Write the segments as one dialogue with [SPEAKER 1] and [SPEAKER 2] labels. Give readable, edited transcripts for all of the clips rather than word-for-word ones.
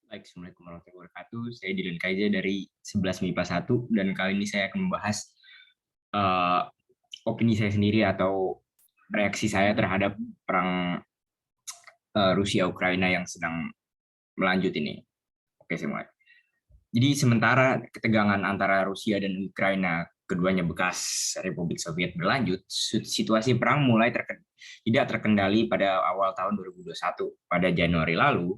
[SPEAKER 1] Baik, Assalamualaikum warahmatullahi wabarakatuh. Saya Dilan Kaiza dari 11 MIPA 1 dan kali ini saya akan membahas eh, opini saya sendiri atau reaksi saya terhadap perang Rusia Ukraina yang sedang melanjut ini. Oke, saya mulai. Jadi sementara ketegangan antara Rusia dan Ukraina keduanya bekas Republik Soviet berlanjut, situasi perang mulai tidak terkendali pada awal tahun 2021. Pada Januari lalu,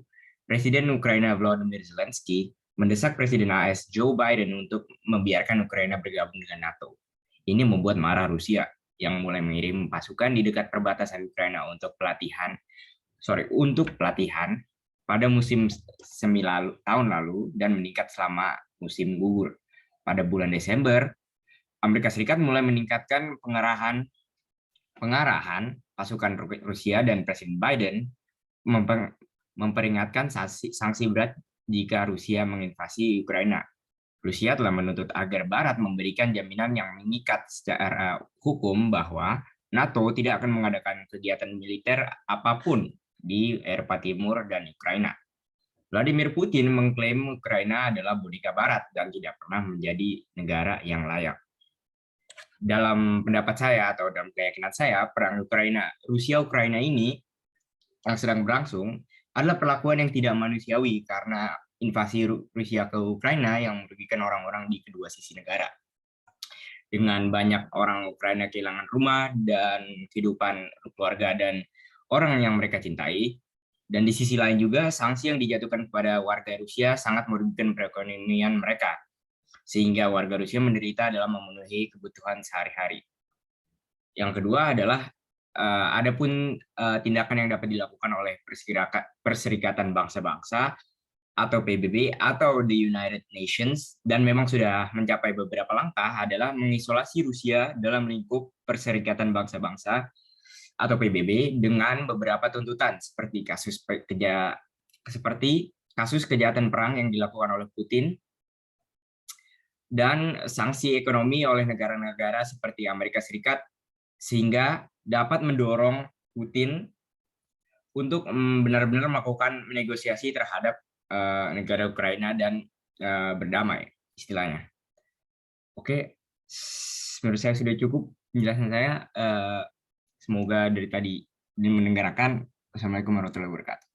[SPEAKER 1] Presiden Ukraina Volodymyr Zelensky mendesak Presiden AS Joe Biden untuk membiarkan Ukraina bergabung dengan NATO. Ini membuat marah Rusia yang mulai mengirim pasukan di dekat perbatasan Ukraina untuk pelatihan pada musim semi tahun lalu dan meningkat selama musim gugur. Pada bulan Desember, Amerika Serikat mulai meningkatkan pengarahan pasukan Rusia dan Presiden Biden memperingatkan sanksi berat jika Rusia menginvasi Ukraina. Rusia telah menuntut agar Barat memberikan jaminan yang mengikat secara hukum bahwa NATO tidak akan mengadakan kegiatan militer apapun di Eropa Timur dan Ukraina. Vladimir Putin mengklaim Ukraina adalah boneka Barat dan tidak pernah menjadi negara yang layak. Dalam pendapat saya atau dalam keyakinan saya, perang Rusia-Ukraina ini yang sedang berlangsung adalah perlakuan yang tidak manusiawi karena invasi Rusia ke Ukraina yang merugikan orang-orang di kedua sisi negara. Dengan banyak orang Ukraina kehilangan rumah dan kehidupan keluarga dan orang yang mereka cintai, dan di sisi lain juga, sanksi yang dijatuhkan kepada warga Rusia sangat merugikan perekonomian mereka, sehingga warga Rusia menderita dalam memenuhi kebutuhan sehari-hari. Yang kedua adalah, adapun tindakan yang dapat dilakukan oleh Perserikatan Bangsa-Bangsa atau PBB atau the United Nations, dan memang sudah mencapai beberapa langkah, adalah mengisolasi Rusia dalam lingkup Perserikatan Bangsa-Bangsa atau PBB dengan beberapa tuntutan seperti kasus kejahatan perang yang dilakukan oleh Putin dan sanksi ekonomi oleh negara-negara seperti Amerika Serikat, sehingga dapat mendorong Putin untuk benar-benar melakukan negosiasi terhadap negara Ukraina dan berdamai istilahnya. Oke, menurut saya sudah cukup penjelasan saya. Semoga dari tadi mendengarkan. Wassalamualaikum warahmatullahi wabarakatuh.